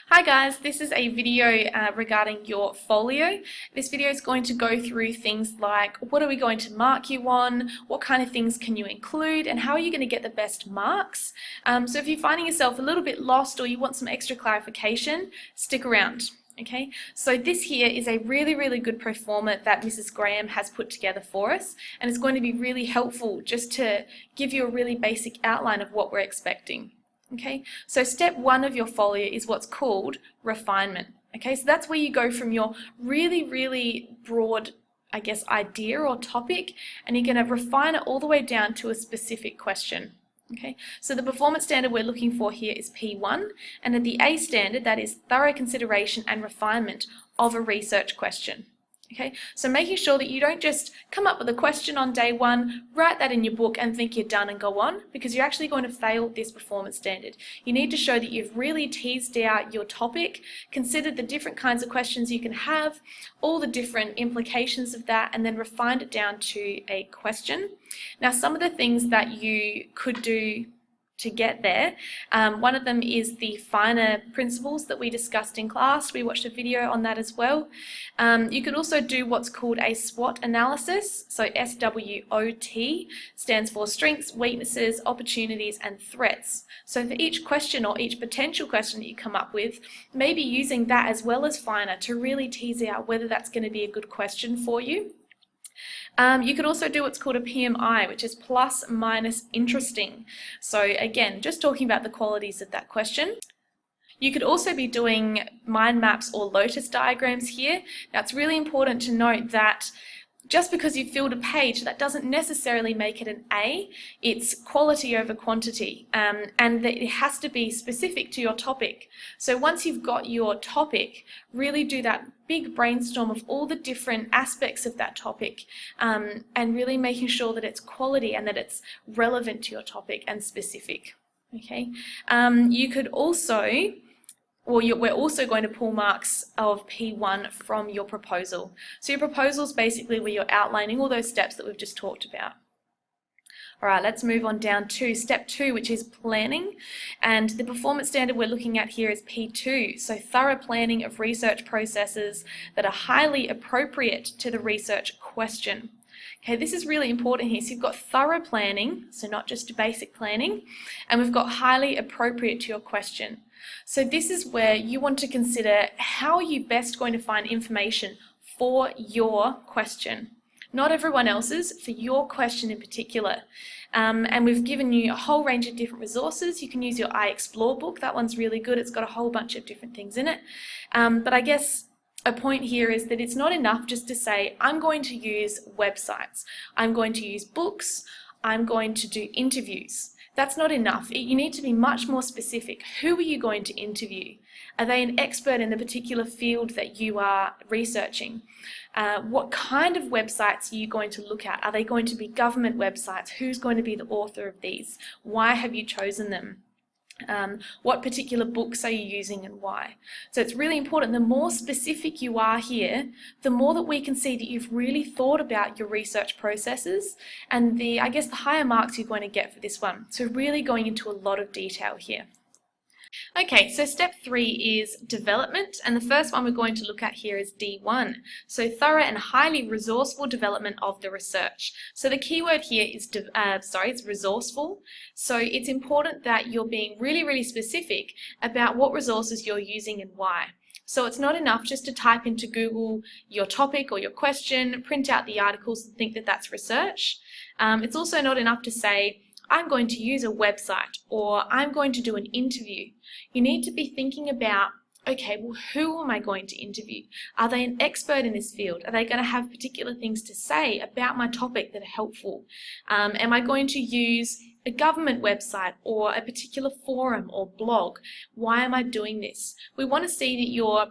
Hi guys, this is a video regarding your folio. This video is going to go through things like what are we going to mark you on, what kind of things can you include, and how are you going to get the best marks. So if you're finding yourself a little bit lost or you want some extra clarification, stick around. Okay, so this here is a really good pro forma that Mrs. Graham has put together for us, and it's going to be really helpful just to give you a really basic outline of what we're expecting. Okay, so step one of your folio is what's called refinement. Okay, so that's where you go from your really broad, I guess, idea or topic, and you're going to refine it all the way down to a specific question. Okay, so the performance standard we're looking for here is P1, and at the A standard, that is thorough consideration and refinement of a research question. Okay, so making sure that you don't just come up with a question on day one, write that in your book and think you're done and go on, because you're actually going to fail this performance standard. You need to show that you've really teased out your topic, considered the different kinds of questions you can have, all the different implications of that, and then refined it down to a question. Now, some of the things that you could do to get there. One of them is the finer principles that we discussed in class. We watched a video on that as well. You could also do what's called a SWOT analysis. So SWOT stands for strengths, weaknesses, opportunities, and threats. So for each question or each potential question that you come up with, maybe using that as well as finer to really tease out whether that's going to be a good question for you. You could also do what's called a PMI, which is plus minus interesting. So again, just talking about the qualities of that question. You could also be doing mind maps or lotus diagrams here. Now it's really important to note that just because you filled a page, that doesn't necessarily make it an A. It's quality over quantity, and that it has to be specific to your topic. So once you've got your topic, really do that big brainstorm of all the different aspects of that topic, and really making sure that it's quality and that it's relevant to your topic and specific. Okay, you could also, we're also going to pull marks of P1 from your proposal. So your proposal is basically where you're outlining all those steps that we've just talked about. All right, let's move on down to step 2, which is planning. And the performance standard we're looking at here is P2, so thorough planning of research processes that are highly appropriate to the research question. Okay, this is really important here. So you've got thorough planning, so not just basic planning, and we've got highly appropriate to your question. So this is where you want to consider how are you best going to find information for your question. Not everyone else's, for your question in particular. And we've given you a whole range of different resources. You can use your iExplore book. That one's really good. It's got a whole bunch of different things in it. But I guess a point here is that it's not enough just to say, I'm going to use websites, I'm going to use books, I'm going to do interviews. That's not enough. You need to be much more specific. Who are you going to interview? Are they an expert in the particular field that you are researching? What kind of websites are you going to look at? Are they going to be government websites? Who's going to be the author of these? Why have you chosen them? What particular books are you using and why? So it's really important. The more specific you are here, the more that we can see that you've really thought about your research processes, and I guess the higher marks you're going to get for this one. So really going into a lot of detail here. Okay, so step 3 is development, and the first one we're going to look at here is D1. So thorough and highly resourceful development of the research. So the key word here is, it's resourceful. So it's important that you're being really specific about what resources you're using and why. So it's not enough just to type into Google your topic or your question, print out the articles and think that that's research. It's also not enough to say, I'm going to use a website or I'm going to do an interview. You need to be thinking about, okay, well, who am I going to interview? Are they an expert in this field? Are they going to have particular things to say about my topic that are helpful? Am I going to use a government website or a particular forum or blog? Why am I doing this? We want to see that you're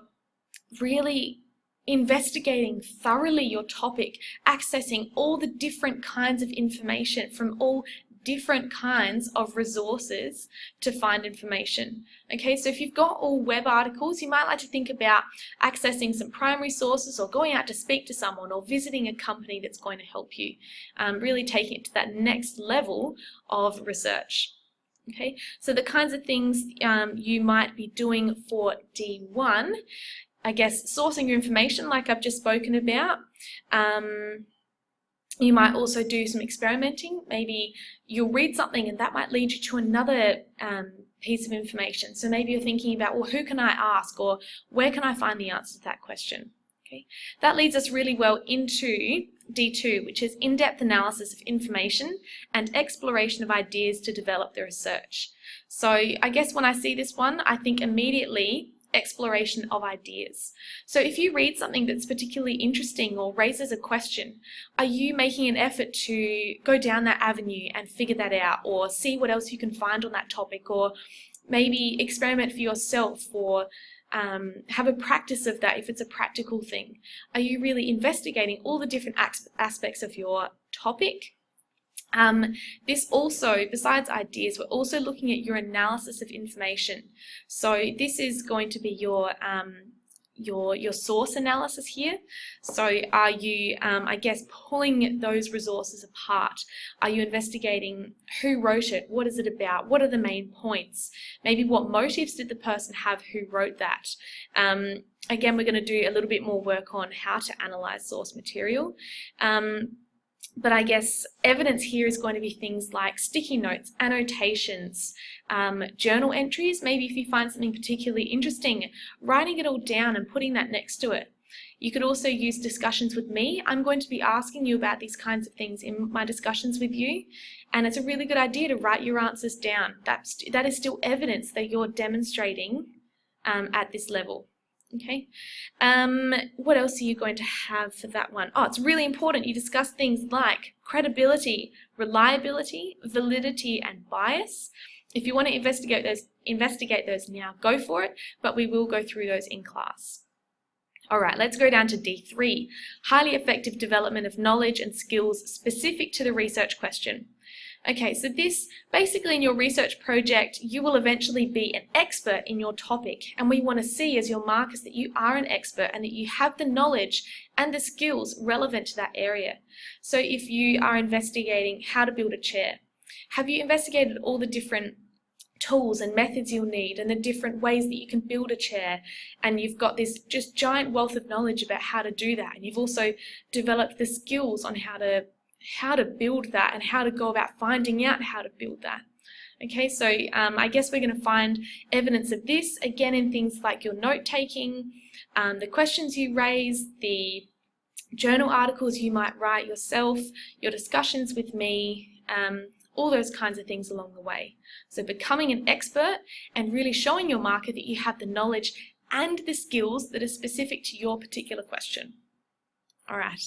really investigating thoroughly your topic, accessing all the different kinds of information from all different kinds of resources to find information. Okay, so if you've got all web articles, you might like to think about accessing some primary sources or going out to speak to someone or visiting a company that's going to help you, really taking it to that next level of research. Okay, so the kinds of things you might be doing for D1, I guess sourcing your information like I've just spoken about. You might also do some experimenting. Maybe you'll read something and that might lead you to another piece of information. So maybe you're thinking about, well, who can I ask, or where can I find the answer to that question? Okay, that leads us really well into D2, which is in-depth analysis of information and exploration of ideas to develop the research. So I guess when I see this one, I think immediately exploration of ideas. So if you read something that's particularly interesting or raises a question, are you making an effort to go down that avenue and figure that out, or see what else you can find on that topic, or maybe experiment for yourself, or have a practice of that if it's a practical thing? Are you really investigating all the different aspects of your topic? This also, besides ideas, we're also looking at your analysis of information. So this is going to be your source analysis here. So are you, I guess, pulling those resources apart? Are you investigating who wrote it? What is it about? What are the main points? Maybe what motives did the person have who wrote that? Again, we're going to do a little bit more work on how to analyze source material. But I guess evidence here is going to be things like sticky notes, annotations, journal entries. Maybe if you find something particularly interesting, writing it all down and putting that next to it. You could also use discussions with me. I'm going to be asking you about these kinds of things in my discussions with you, and it's a really good idea to write your answers down. That is still evidence that you're demonstrating at this level. Okay, what else are you going to have for that one? Oh, it's really important you discuss things like credibility, reliability, validity, and bias. If you want to investigate those now, go for it, but we will go through those in class. All right, let's go down to D3, highly effective development of knowledge and skills specific to the research question. Okay, so this, basically in your research project, you will eventually be an expert in your topic, and we want to see as your markers that you are an expert and that you have the knowledge and the skills relevant to that area. So if you are investigating how to build a chair, have you investigated all the different tools and methods you'll need and the different ways that you can build a chair, and you've got this just giant wealth of knowledge about how to do that, and you've also developed the skills on how to build that and how to go about finding out how to build that. Okay, so I guess we're going to find evidence of this again in things like your note-taking, the questions you raise, the journal articles you might write yourself, your discussions with me, all those kinds of things along the way. So becoming an expert and really showing your marker that you have the knowledge and the skills that are specific to your particular question. All right,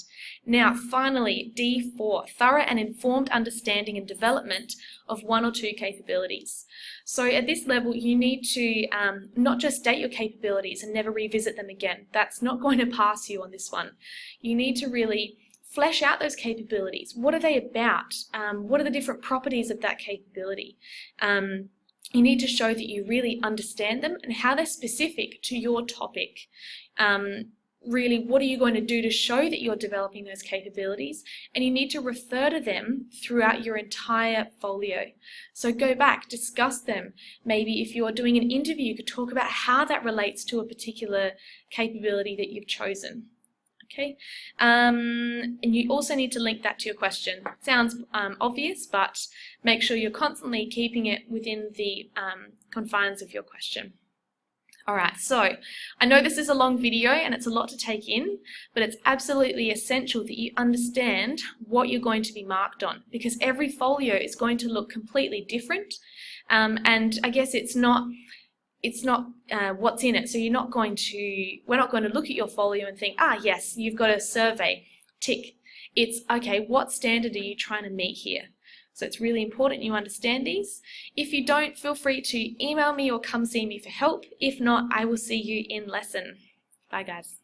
now finally, D4, thorough and informed understanding and development of one or two capabilities. So at this level, you need to not just state your capabilities and never revisit them again. That's not going to pass you on this one. You need to really flesh out those capabilities. What are they about? What are the different properties of that capability? You need to show that you really understand them and how they're specific to your topic. Really, what are you going to do to show that you're developing those capabilities? And you need to refer to them throughout your entire folio. So go back, discuss them. Maybe if you're doing an interview, you could talk about how that relates to a particular capability that you've chosen. Okay, and you also need to link that to your question. It sounds obvious, but make sure you're constantly keeping it within the confines of your question. All right, so I know this is a long video and it's a lot to take in, but it's absolutely essential that you understand what you're going to be marked on, because every folio is going to look completely different, and I guess it's not what's in it. So we're not going to look at your folio and think, yes, you've got a survey, tick. It's, okay, what standard are you trying to meet here? So it's really important you understand these. If you don't, feel free to email me or come see me for help. If not, I will see you in lesson. Bye guys.